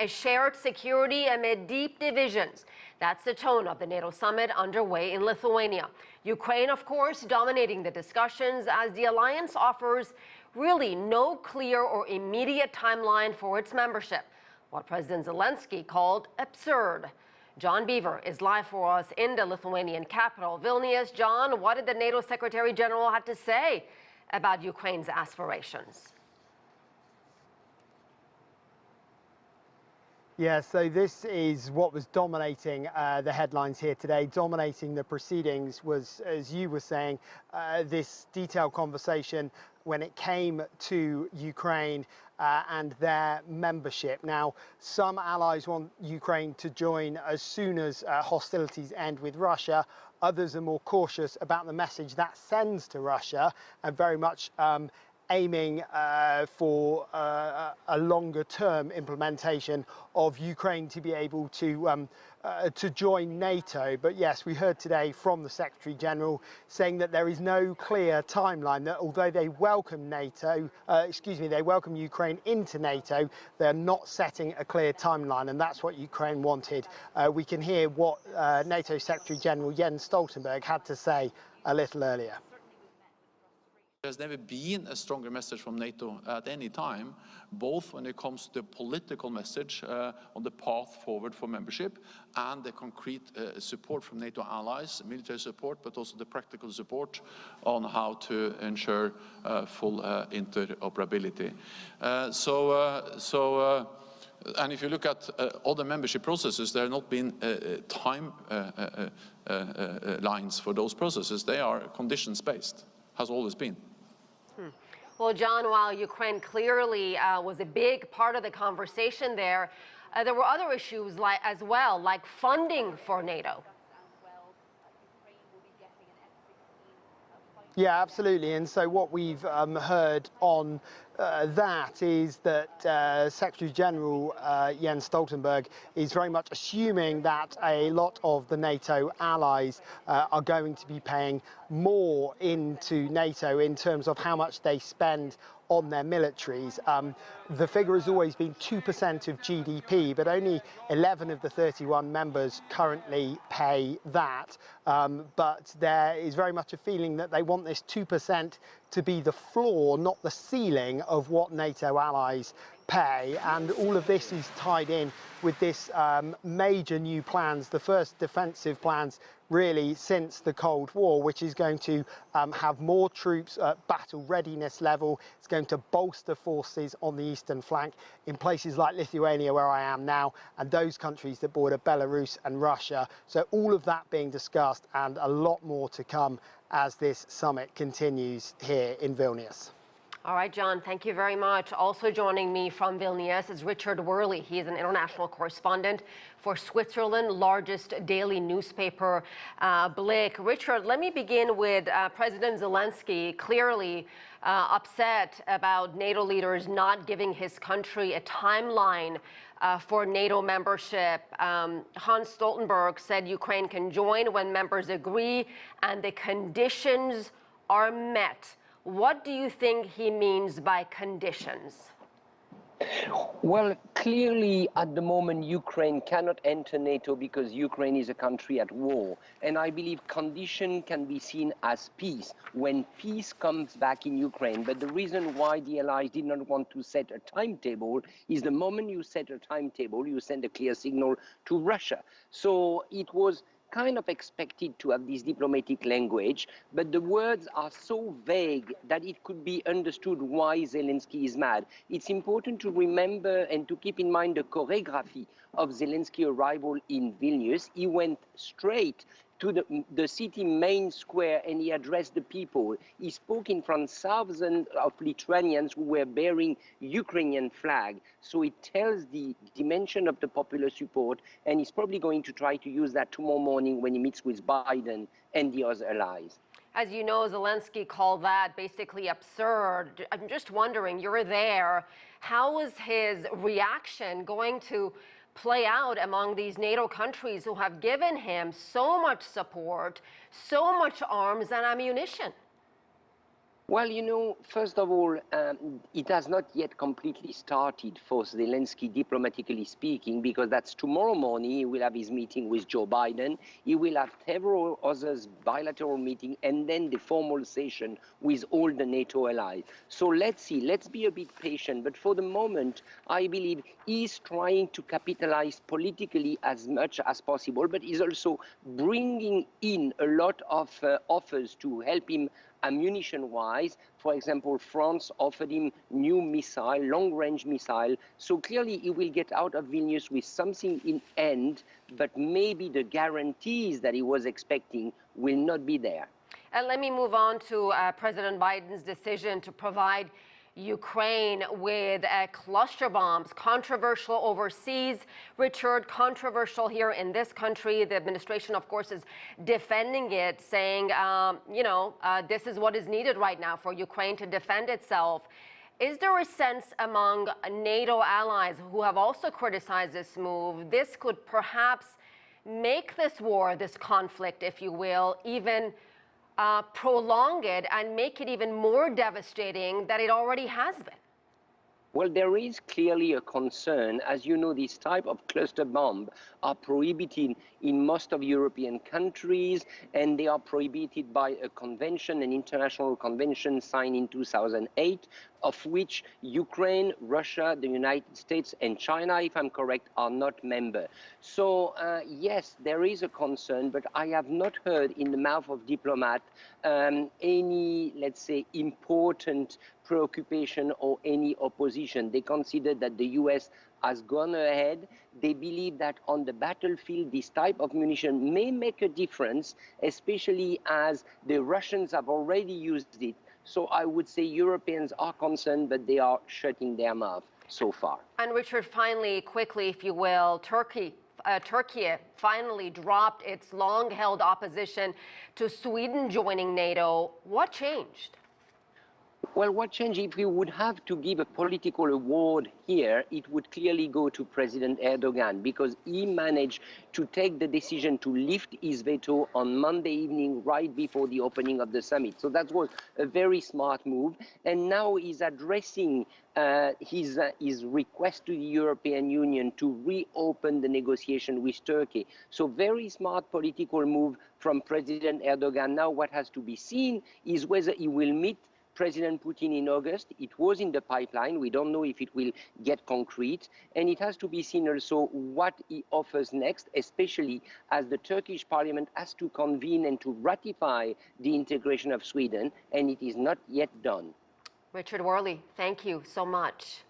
A shared security amid deep divisions. That's the tone of the NATO summit underway in Lithuania. Ukraine, of course, dominating the discussions as the alliance offers really no clear or immediate timeline for its membership, what President Zelensky called absurd. John Beaver is live for us in the Lithuanian capital, Vilnius. John, what did the NATO Secretary General have to say about Ukraine's aspirations? Yeah, so this is what was dominating the headlines here today. Dominating the proceedings was, as you were saying, this detailed conversation when it came to Ukraine and their membership. Now, some allies want Ukraine to join as soon as hostilities end with Russia. Others are more cautious about the message that sends to Russia and very much aiming for a longer-term implementation of Ukraine to be able to join NATO. But yes, we heard today from the Secretary General saying that there is no clear timeline, that although they welcome they welcome Ukraine into NATO, they're not setting a clear timeline, and that's what Ukraine wanted. We can hear what NATO Secretary General Jens Stoltenberg had to say a little earlier. There's never been a stronger message from NATO at any time, both when it comes to the political message on the path forward for membership and the concrete support from NATO allies, military support, but also the practical support on how to ensure full interoperability. And if you look at other membership processes, there have not been time lines for those processes. They are conditions-based, has always been. Well, John, while Ukraine clearly was a big part of the conversation there were other issues as well, like funding for NATO. Yeah, absolutely. And so what we've heard on that is that Secretary General Jens Stoltenberg is very much assuming that a lot of the NATO allies are going to be paying more into NATO in terms of how much they spend on their militaries. The figure has always been 2% of GDP, but only 11 of the 31 members currently pay that. But there is very much a feeling that they want this 2% to be the floor, not the ceiling of what NATO allies pay. And all of this is tied in with this major new plans, the first defensive plans really since the Cold War, which is going to have more troops at battle readiness level. It's going to bolster forces on the eastern flank in places like Lithuania, where I am now, and those countries that border Belarus and Russia. So all of that being discussed and a lot more to come as this summit continues here in Vilnius. All right, John, thank you very much. Also joining me from Vilnius is Richard Worley. He is an international correspondent for Switzerland's largest daily newspaper, Blick. Richard, let me begin with President Zelensky clearly upset about NATO leaders not giving his country a timeline for NATO membership. Hans Stoltenberg said Ukraine can join when members agree and the conditions are met. What do you think he means by conditions? Well, clearly at the moment Ukraine cannot enter NATO because Ukraine is a country at war. And I believe condition can be seen as peace, when peace comes back in Ukraine. But the reason why the allies did not want to set a timetable is the moment you set a timetable, you send a clear signal to Russia. So it was kind of expected to have this diplomatic language, but the words are so vague that it could be understood why Zelensky is mad. It's important to remember and to keep in mind the choreography of Zelensky's arrival in Vilnius. He went straight to the city main square and he addressed the people. He spoke in front of thousands of Lithuanians who were bearing Ukrainian flag. So it tells the dimension of the popular support, and he's probably going to try to use that tomorrow morning when he meets with Biden and the other allies. As you know, Zelensky called that basically absurd. I'm just wondering, you're there, how is his reaction going to play out among these NATO countries who have given him so much support, so much arms and ammunition? Well, you know, first of all, it has not yet completely started for Zelensky, diplomatically speaking, because that's tomorrow morning. He will have his meeting with Joe Biden. He will have several others bilateral meetings, and then the formal session with all the NATO allies. So let's see. Let's be a bit patient. But for the moment, I believe he's trying to capitalize politically as much as possible, but he's also bringing in a lot of offers to help him ammunition-wise. For example, France offered him new missile, long-range missile. So clearly he will get out of Vilnius with something in hand, but maybe the guarantees that he was expecting will not be there. And let me move on to President Biden's decision to provide Ukraine with cluster bombs. Controversial overseas, Richard, controversial here in this country. The administration, of course, is defending it, saying, this is what is needed right now for Ukraine to defend itself. Is there a sense among NATO allies who have also criticized this move, this could perhaps make this war, this conflict, if you will, even prolong it and make it even more devastating than it already has been? Well, there is clearly a concern. As you know, this type of cluster bomb are prohibited in most of European countries, and they are prohibited by a convention, an international convention signed in 2008, of which Ukraine, Russia, the United States, and China, if I'm correct, are not members. So, yes, there is a concern, but I have not heard in the mouth of diplomat any, let's say, important preoccupation or any opposition. They consider that the US has gone ahead. They believe that on the battlefield, this type of munition may make a difference, especially as the Russians have already used it. So I would say Europeans are concerned, but they are shutting their mouth so far. And Richard, finally, quickly, if you will, Turkey finally dropped its long-held opposition to Sweden joining NATO. What changed? Well, what changed? If we would have to give a political award here, it would clearly go to President Erdogan, because he managed to take the decision to lift his veto on Monday evening right before the opening of the summit. So that was a very smart move. And now he's addressing his request to the European Union to reopen the negotiation with Turkey. So very smart political move from President Erdogan. Now what has to be seen is whether he will meet President Putin in August. It was in the pipeline. We don't know if it will get concrete. And it has to be seen also what he offers next, especially as the Turkish parliament has to convene and to ratify the integration of Sweden, and it is not yet done. Richard Worley, thank you so much.